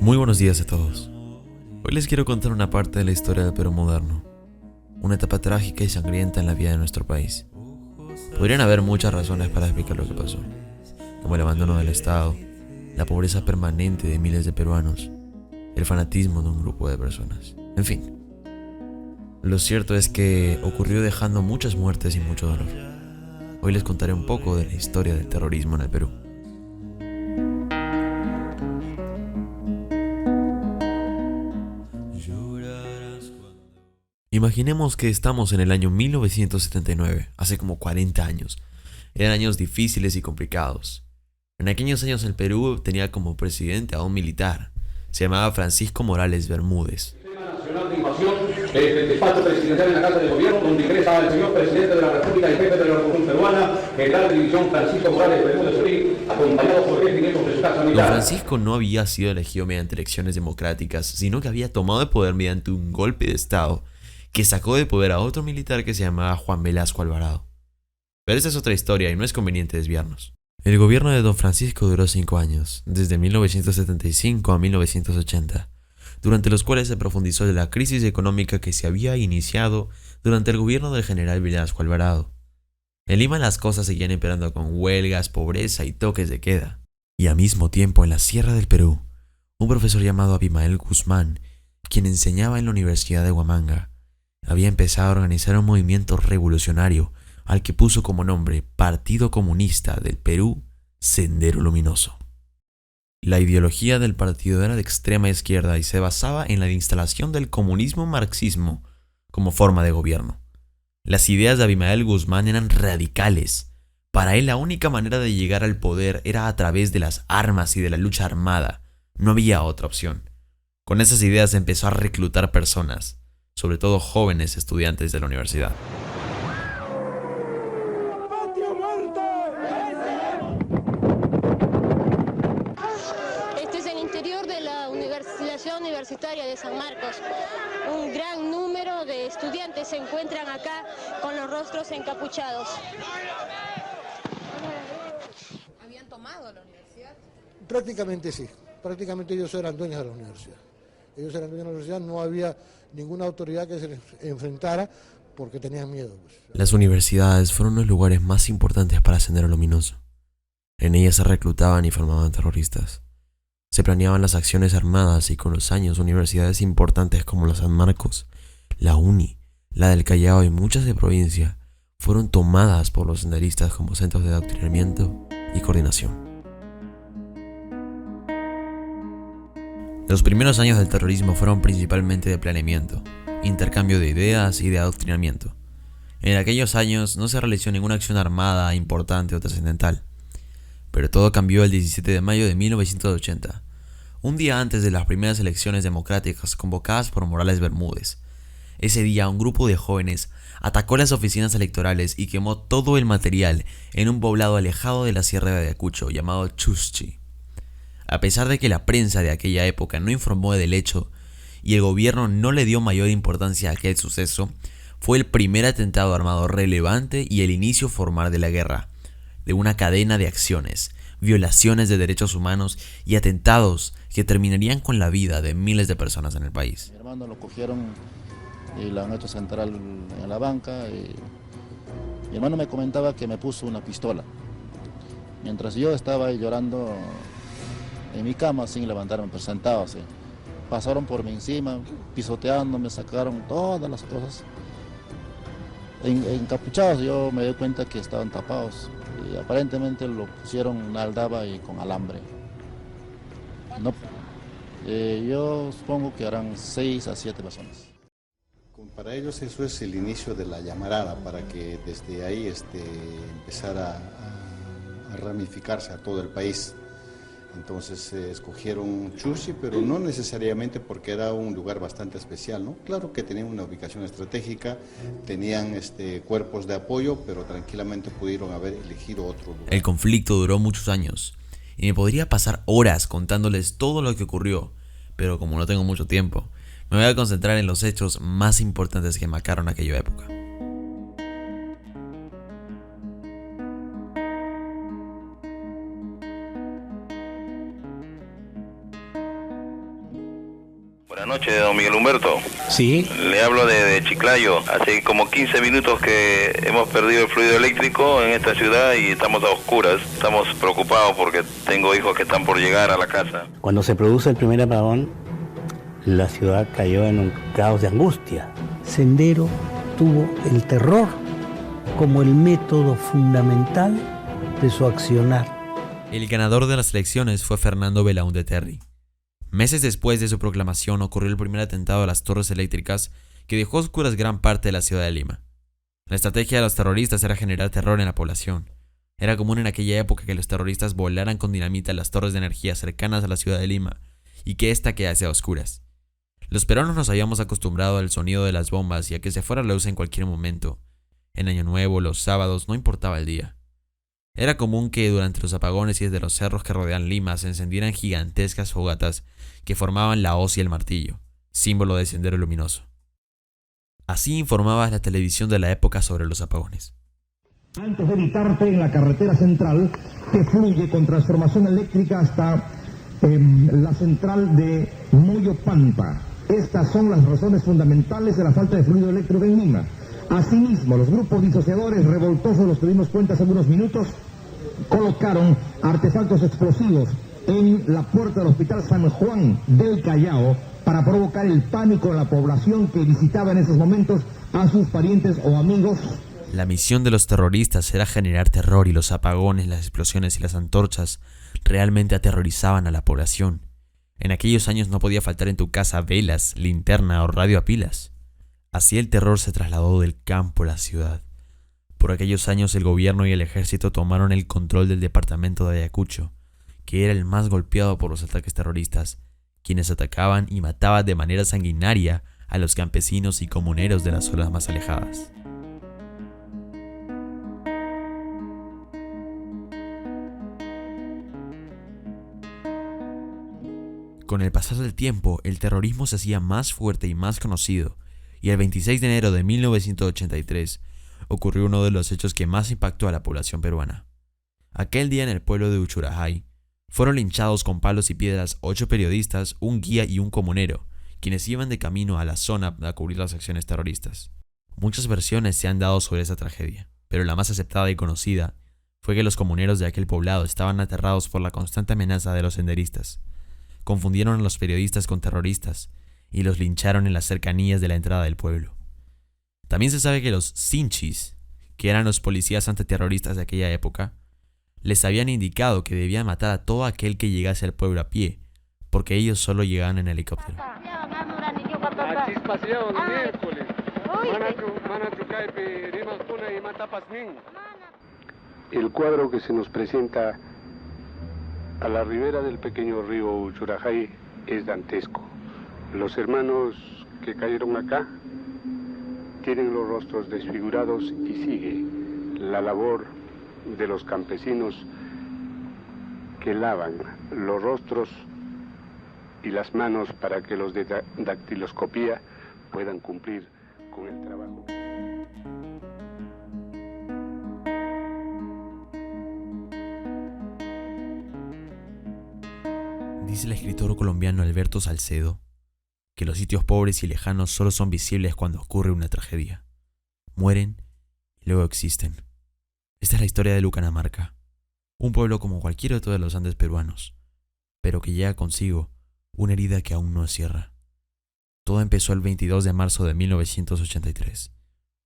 Muy buenos días a todos. Hoy les quiero contar una parte de la historia del Perú moderno, una etapa trágica y sangrienta en la vida de nuestro país. Podrían haber muchas razones para explicar lo que pasó, como el abandono del Estado, la pobreza permanente de miles de peruanos, el fanatismo de un grupo de personas, en fin. Lo cierto es que ocurrió dejando muchas muertes y mucho dolor. Hoy les contaré un poco de la historia del terrorismo en el Perú. Imaginemos que estamos en el año 1979, hace como 40 años. Eran años difíciles y complicados. En aquellos años el Perú tenía como presidente a un militar. Se llamaba Francisco Morales Bermúdez. Nacional de Invasión, el despacho presidencial en la Casa de Gobierno, donde ingresa el señor presidente de la República y jefe de la Revolución Peruana, general de división Francisco Morales Bermúdez Solís, acompañado por 10 ministros de su casa militar. Don Francisco no había sido elegido mediante elecciones democráticas, sino que había tomado el poder mediante un golpe de Estado que sacó de poder a otro militar que se llamaba Juan Velasco Alvarado. Pero esa es otra historia y no es conveniente desviarnos. El gobierno de Don Francisco duró 5 años, desde 1975 a 1980, durante los cuales se profundizó la crisis económica que se había iniciado durante el gobierno del general Velasco Alvarado. En Lima las cosas seguían empeorando con huelgas, pobreza y toques de queda. Y al mismo tiempo en la Sierra del Perú, un profesor llamado Abimael Guzmán, quien enseñaba en la Universidad de Huamanga, había empezado a organizar un movimiento revolucionario al que puso como nombre Partido Comunista del Perú, Sendero Luminoso. La ideología del partido era de extrema izquierda y se basaba en la instalación del comunismo-marxismo como forma de gobierno. Las ideas de Abimael Guzmán eran radicales. Para él la única manera de llegar al poder era a través de las armas y de la lucha armada. No había otra opción. Con esas ideas empezó a reclutar personas, sobre todo jóvenes estudiantes de la universidad. Este es el interior de la Ciudad Universitaria de San Marcos. Un gran número de estudiantes se encuentran acá con los rostros encapuchados. ¿Habían tomado la universidad? Prácticamente sí, prácticamente ellos eran dueños de la universidad. Ellos eran dueños de la universidad, no había ninguna autoridad que se les enfrentara porque tenían miedo. Las universidades fueron los lugares más importantes para Sendero Luminoso. En ellas se reclutaban y formaban terroristas. Se planeaban las acciones armadas y con los años universidades importantes como la San Marcos, la UNI, la del Callao y muchas de provincia fueron tomadas por los senderistas como centros de adoctrinamiento y coordinación. Los primeros años del terrorismo fueron principalmente de planeamiento, intercambio de ideas y de adoctrinamiento. En aquellos años no se realizó ninguna acción armada importante o trascendental. Pero todo cambió el 17 de mayo de 1980, un día antes de las primeras elecciones democráticas convocadas por Morales Bermúdez. Ese día un grupo de jóvenes atacó las oficinas electorales y quemó todo el material en un poblado alejado de la Sierra de Ayacucho llamado Chuschi. A pesar de que la prensa de aquella época no informó del hecho y el gobierno no le dio mayor importancia a aquel suceso, fue el primer atentado armado relevante y el inicio formal de la guerra, de una cadena de acciones, violaciones de derechos humanos y atentados que terminarían con la vida de miles de personas en el país. Mi hermano lo cogieron y lo han hecho sentar en la banca. Mi hermano me comentaba que me puso una pistola. Mientras yo estaba ahí llorando en mi cama sin levantarme, pero sentado así. Pasaron por mí encima, pisoteándome, sacaron todas las cosas. Encapuchados, yo me di cuenta que estaban tapados. Y aparentemente lo pusieron en una aldaba y con alambre. No, yo supongo que harán 6 a 7 personas. Para ellos eso es el inicio de la llamarada, para que desde ahí empezara a ramificarse a todo el país. Entonces escogieron Chuschi, pero no necesariamente porque era un lugar bastante especial, ¿no? Claro que tenían una ubicación estratégica, tenían cuerpos de apoyo, pero tranquilamente pudieron haber elegido otro lugar. El conflicto duró muchos años y me podría pasar horas contándoles todo lo que ocurrió, pero como no tengo mucho tiempo, me voy a concentrar en los hechos más importantes que marcaron aquella época. Buenas noches, don Miguel Humberto. Sí. Le hablo de Chiclayo. Hace como 15 minutos que hemos perdido el fluido eléctrico en esta ciudad y estamos a oscuras. Estamos preocupados porque tengo hijos que están por llegar a la casa. Cuando se produce el primer apagón, la ciudad cayó en un caos de angustia. Sendero tuvo el terror como el método fundamental de su accionar. El ganador de las elecciones fue Fernando Belaúnde Terry. Meses después de su proclamación ocurrió el primer atentado a las torres eléctricas que dejó a oscuras gran parte de la ciudad de Lima. La estrategia de los terroristas era generar terror en la población. Era común en aquella época que los terroristas volaran con dinamita las torres de energía cercanas a la ciudad de Lima y que ésta quedase a oscuras. Los peruanos nos habíamos acostumbrado al sonido de las bombas y a que se fuera la luz en cualquier momento. En Año Nuevo, los sábados, no importaba el día. Era común que durante los apagones y desde los cerros que rodean Lima se encendieran gigantescas fogatas que formaban la hoz y el martillo, símbolo de Sendero Luminoso. Así informaba la televisión de la época sobre los apagones. Antes de Vitarte, en la carretera central, que fluye con transformación eléctrica hasta la central de Moyopampa. Estas son las razones fundamentales de la falta de fluido eléctrico en Lima. Asimismo, los grupos disociadores revoltosos, los que dimos cuenta hace unos minutos, colocaron artefactos explosivos en la puerta del Hospital San Juan del Callao para provocar el pánico en la población que visitaba en esos momentos a sus parientes o amigos. La misión de los terroristas era generar terror y los apagones, las explosiones y las antorchas realmente aterrorizaban a la población. En aquellos años no podía faltar en tu casa velas, linterna o radio a pilas. Así el terror se trasladó del campo a la ciudad. Por aquellos años el gobierno y el ejército tomaron el control del departamento de Ayacucho, que era el más golpeado por los ataques terroristas, quienes atacaban y mataban de manera sanguinaria a los campesinos y comuneros de las zonas más alejadas. Con el pasar del tiempo, el terrorismo se hacía más fuerte y más conocido, y el 26 de enero de 1983 ocurrió uno de los hechos que más impactó a la población peruana. Aquel día en el pueblo de Uchurajay fueron linchados con palos y piedras 8 periodistas, un guía y un comunero, quienes iban de camino a la zona a cubrir las acciones terroristas. Muchas versiones se han dado sobre esa tragedia, pero la más aceptada y conocida fue que los comuneros de aquel poblado estaban aterrados por la constante amenaza de los senderistas. Confundieron a los periodistas con terroristas y los lincharon en las cercanías de la entrada del pueblo. También se sabe que los Sinchis, que eran los policías antiterroristas de aquella época, les habían indicado que debían matar a todo aquel que llegase al pueblo a pie, porque ellos solo llegaban en helicóptero. El cuadro que se nos presenta a la ribera del pequeño río Uchurajay es dantesco. Los hermanos que cayeron acá tienen los rostros desfigurados y sigue la labor de los campesinos que lavan los rostros y las manos para que los de dactiloscopía puedan cumplir con el trabajo. Dice el escritor colombiano Alberto Salcedo que los sitios pobres y lejanos solo son visibles cuando ocurre una tragedia. Mueren y luego existen. Esta es la historia de Lucanamarca, un pueblo como cualquier otro de los Andes peruanos, pero que lleva consigo una herida que aún no cierra. Todo empezó el 22 de marzo de 1983,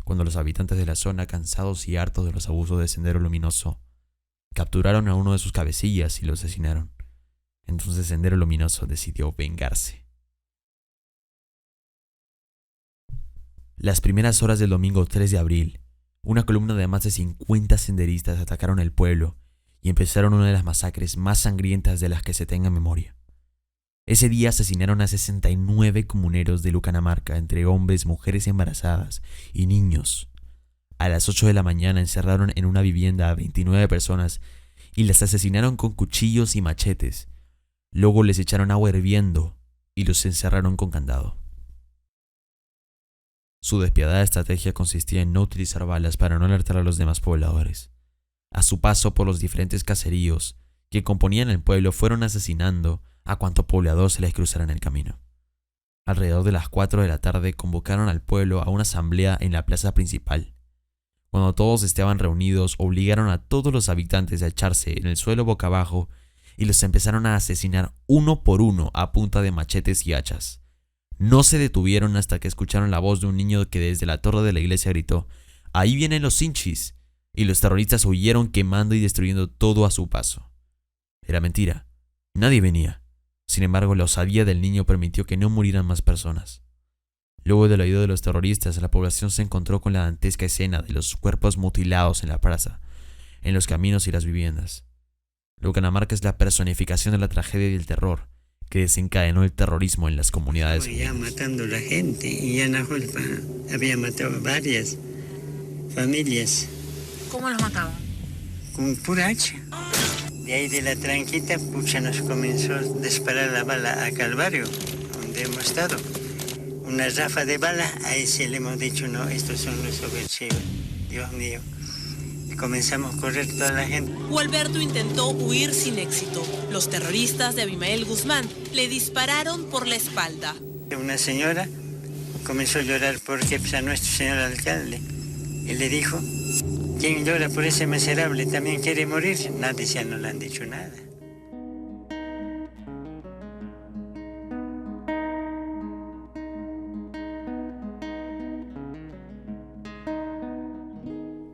cuando los habitantes de la zona, cansados y hartos de los abusos de Sendero Luminoso, capturaron a uno de sus cabecillas y lo asesinaron. Entonces Sendero Luminoso decidió vengarse. Las primeras horas del domingo 3 de abril, una columna de más de 50 senderistas atacaron el pueblo y empezaron una de las masacres más sangrientas de las que se tenga memoria. Ese día asesinaron a 69 comuneros de Lucanamarca, entre hombres, mujeres embarazadas y niños. A las 8 de la mañana encerraron en una vivienda a 29 personas y las asesinaron con cuchillos y machetes. Luego les echaron agua hirviendo y los encerraron con candado. Su despiadada estrategia consistía en no utilizar balas para no alertar a los demás pobladores. A su paso por los diferentes caseríos que componían el pueblo, fueron asesinando a cuanto poblador se les cruzara en el camino. Alrededor de las 4 de la tarde convocaron al pueblo a una asamblea en la plaza principal. Cuando todos estaban reunidos, obligaron a todos los habitantes a echarse en el suelo boca abajo y los empezaron a asesinar uno por uno a punta de machetes y hachas. No se detuvieron hasta que escucharon la voz de un niño que desde la torre de la iglesia gritó: «¡Ahí vienen los Sinchis!», y los terroristas huyeron quemando y destruyendo todo a su paso. Era mentira. Nadie venía. Sin embargo, la osadía del niño permitió que no murieran más personas. Luego del oído de los terroristas, la población se encontró con la dantesca escena de los cuerpos mutilados en la plaza, en los caminos y las viviendas. Lucanamarca es la personificación de la tragedia y el terror que desencadenó el terrorismo en las comunidades. Ya matando a la gente, y ya Nahuelpa había matado varias familias. ¿Cómo los mataban? Con pura hacha. De ahí de la tranquita, pucha, nos comenzó a disparar la bala a Calvario, donde hemos estado. Una rafa de bala, ahí sí le hemos dicho, no, estos son los overchivos, Dios mío. Y comenzamos a correr toda la gente. Gualberto intentó huir sin éxito. Los terroristas de Abimael Guzmán le dispararon por la espalda. Una señora comenzó a llorar porque a nuestro señor alcalde. Y le dijo: ¿quién llora por ese miserable también quiere morir? Nadie ya no le han dicho nada.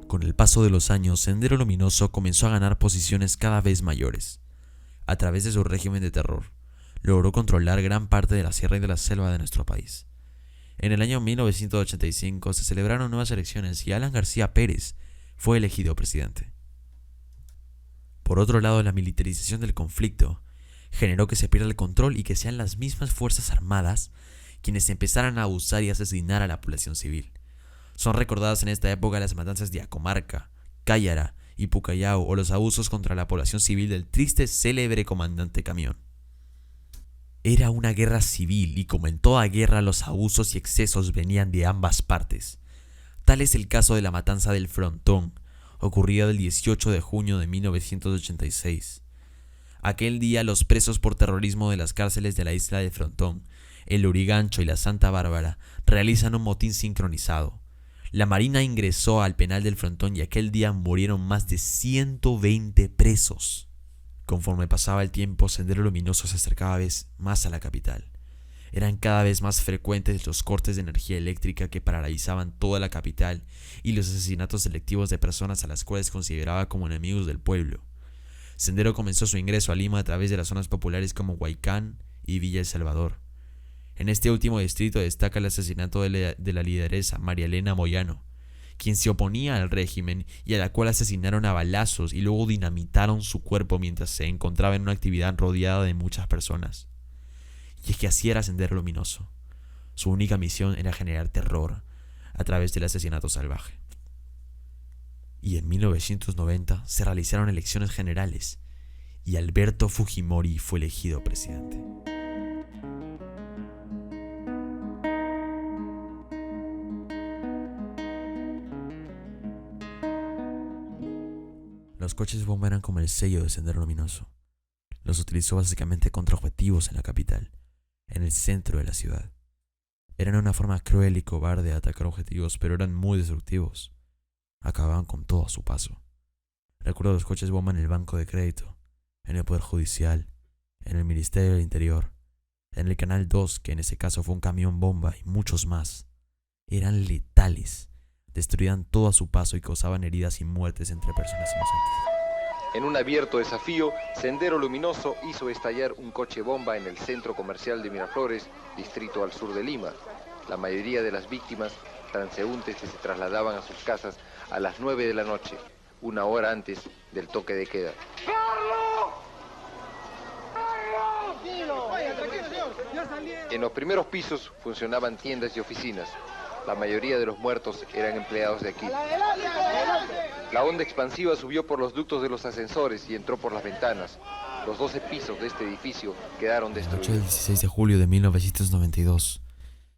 Con el paso de los años, Sendero Luminoso comenzó a ganar posiciones cada vez mayores. A través de su régimen de terror, logró controlar gran parte de la sierra y de la selva de nuestro país. En el año 1985 se celebraron nuevas elecciones y Alan García Pérez fue elegido presidente. Por otro lado, la militarización del conflicto generó que se pierda el control y que sean las mismas fuerzas armadas quienes empezaran a abusar y asesinar a la población civil. Son recordadas en esta época las matanzas de Acomarca, Cállara y Pucallao, o los abusos contra la población civil del triste célebre comandante Camión. Era una guerra civil y, como en toda guerra, los abusos y excesos venían de ambas partes. Tal es el caso de la matanza del Frontón, ocurrida el 18 de junio de 1986. Aquel día, los presos por terrorismo de las cárceles de la isla de Frontón, el Lurigancho y la Santa Bárbara realizan un motín sincronizado. La Marina ingresó al penal del Frontón y aquel día murieron más de 120 presos. Conforme pasaba el tiempo, Sendero Luminoso se acercaba cada vez más a la capital. Eran cada vez más frecuentes los cortes de energía eléctrica que paralizaban toda la capital y los asesinatos selectivos de personas a las cuales consideraba como enemigos del pueblo. Sendero comenzó su ingreso a Lima a través de las zonas populares como Huaycán y Villa El Salvador. En este último distrito destaca el asesinato de la lideresa María Elena Moyano, quien se oponía al régimen y a la cual asesinaron a balazos y luego dinamitaron su cuerpo mientras se encontraba en una actividad rodeada de muchas personas. Y es que así era Sendero Luminoso. Su única misión era generar terror a través del asesinato salvaje. Y en 1990 se realizaron elecciones generales y Alberto Fujimori fue elegido presidente. Los coches bomba eran como el sello de Sendero Luminoso. Los utilizó básicamente contra objetivos en la capital, en el centro de la ciudad. Eran una forma cruel y cobarde de atacar objetivos, pero eran muy destructivos. Acababan con todo a su paso. Recuerdo los coches bomba en el Banco de Crédito, en el Poder Judicial, en el Ministerio del Interior, en el Canal 2, que en ese caso fue un camión bomba, y muchos más. Eran letales. Destruían todo a su paso y causaban heridas y muertes entre personas inocentes. En un abierto desafío, Sendero Luminoso hizo estallar un coche bomba en el centro comercial de Miraflores, distrito al sur de Lima. La mayoría de las víctimas, transeúntes que se trasladaban a sus casas a las 9 de la noche, una hora antes del toque de queda. En los primeros pisos funcionaban tiendas y oficinas. La mayoría de los muertos eran empleados de aquí. La onda expansiva subió por los ductos de los ascensores y entró por las ventanas. Los 12 pisos de este edificio quedaron destruidos. La noche del 16 de julio de 1992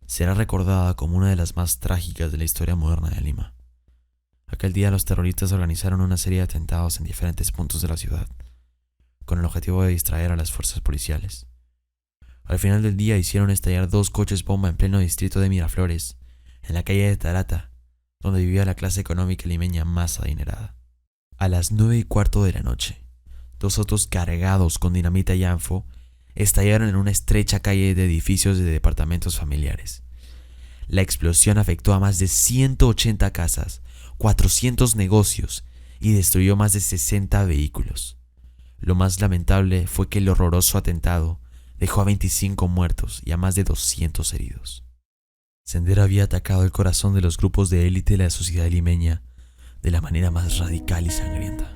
será recordada como una de las más trágicas de la historia moderna de Lima. Aquel día los terroristas organizaron una serie de atentados en diferentes puntos de la ciudad, con el objetivo de distraer a las fuerzas policiales. Al final del día hicieron estallar 2 coches bomba en pleno distrito de Miraflores, en la calle de Tarata, donde vivía la clase económica limeña más adinerada. A las 9:15 de la noche, 2 autos cargados con dinamita y anfo estallaron en una estrecha calle de edificios de departamentos familiares. La explosión afectó a más de 180 casas, 400 negocios y destruyó más de 60 vehículos. Lo más lamentable fue que el horroroso atentado dejó a 25 muertos y a más de 200 heridos. Sendero había atacado el corazón de los grupos de élite de la sociedad limeña de la manera más radical y sangrienta.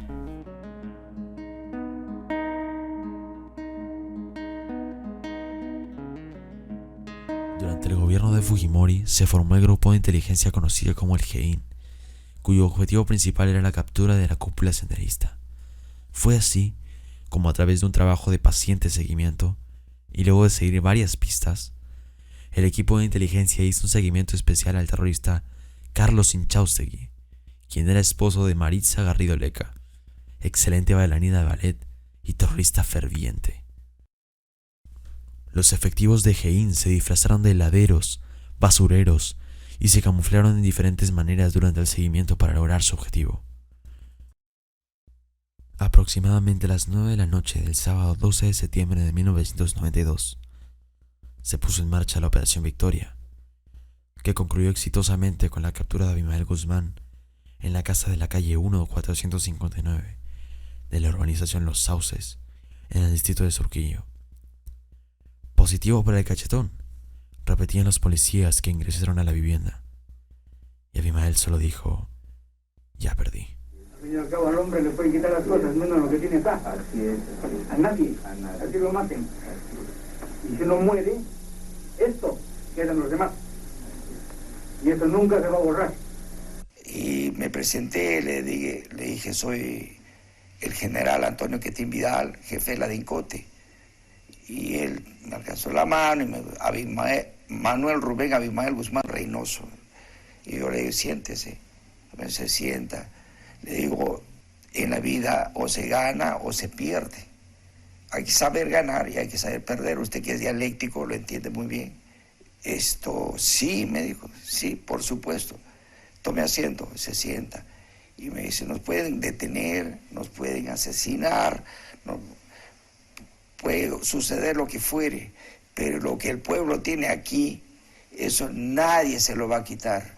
Durante el gobierno de Fujimori se formó el grupo de inteligencia conocido como el GEIN, cuyo objetivo principal era la captura de la cúpula senderista. Fue así como, a través de un trabajo de paciente seguimiento y luego de seguir varias pistas, el equipo de inteligencia hizo un seguimiento especial al terrorista Carlos Inchaustegui, quien era esposo de Maritza Garrido Leca, excelente bailarina de ballet y terrorista ferviente. Los efectivos de GEIN se disfrazaron de heladeros, basureros y se camuflaron en diferentes maneras durante el seguimiento para lograr su objetivo. Aproximadamente a las 9 de la noche del sábado 12 de septiembre de 1992, se puso en marcha la Operación Victoria, que concluyó exitosamente con la captura de Abimael Guzmán en la casa de la calle 1-459 de la urbanización Los Sauces, en el distrito de Surquillo. Positivo para el cachetón, repetían los policías que ingresaron a la vivienda, y Abimael solo dijo: ya perdí. Al fin y al cabo al hombre le pueden quitar las cosas, menos lo que tiene acá. Así es. A nadie. Así lo maten. Y si no muere, esto quedan los demás. Y eso nunca se va a borrar. Y me presenté, le dije, soy el general Antonio Quetín Vidal, jefe de la DINCOTE. Y él me alcanzó la mano y Manuel Rubén Abimael Guzmán Reynoso. Y yo le digo, siéntese. Se sienta. Le digo, en la vida o se gana o se pierde. Hay que saber ganar y hay que saber perder. Usted que es dialéctico lo entiende muy bien. Esto sí, me dijo, sí, por supuesto. Tome asiento, se sienta. Y me dice, nos pueden detener, nos pueden asesinar, puede suceder lo que fuere, pero lo que el pueblo tiene aquí, eso nadie se lo va a quitar.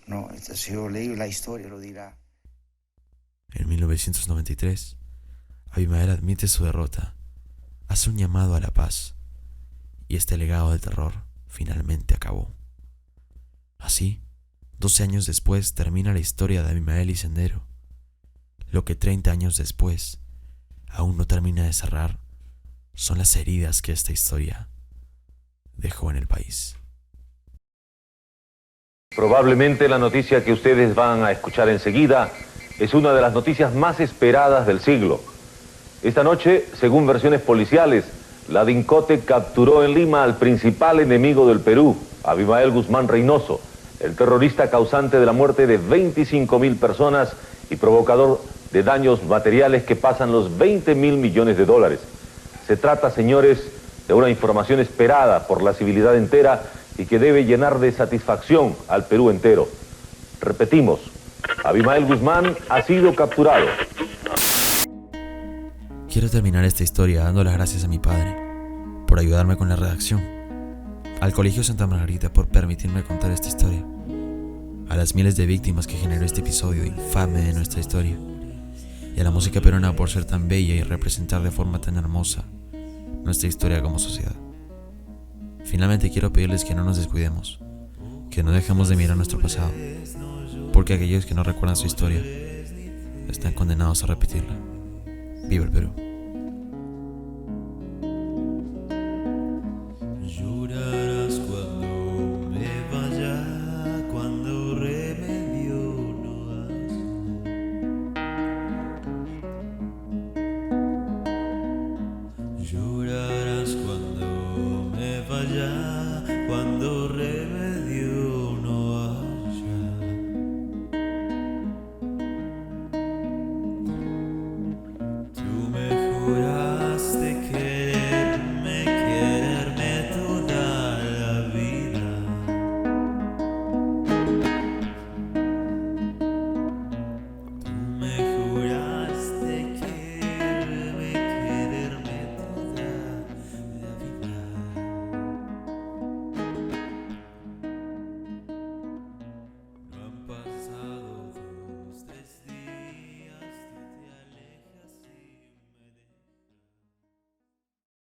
No, entonces yo leí la historia, lo dirá. En 1993, Abimael admite su derrota, hace un llamado a la paz, y este legado de terror finalmente acabó. Así, 12 años después termina la historia de Abimael y Sendero, lo que 30 años después aún no termina de cerrar son las heridas que esta historia dejó en el país. Probablemente la noticia que ustedes van a escuchar enseguida es una de las noticias más esperadas del siglo. Esta noche, según versiones policiales, la DINCOTE capturó en Lima al principal enemigo del Perú, Abimael Guzmán Reynoso, el terrorista causante de la muerte de 25.000 personas y provocador de daños materiales que pasan los 20.000 millones de dólares. Se trata, señores, de una información esperada por la civilidad entera y que debe llenar de satisfacción al Perú entero. Repetimos, Abimael Guzmán ha sido capturado. Quiero terminar esta historia dando las gracias a mi padre por ayudarme con la redacción, al Colegio Santa Margarita por permitirme contar esta historia, a las miles de víctimas que generó este episodio infame de nuestra historia, y a la música peruana por ser tan bella y representar de forma tan hermosa nuestra historia como sociedad. Finalmente quiero pedirles que no nos descuidemos, que no dejemos de mirar nuestro pasado, porque aquellos que no recuerdan su historia están condenados a repetirla. ¡Viva el Perú! Llorarás cuando me vaya, cuando remedio no das. Llorarás cuando me vaya, cuando remedio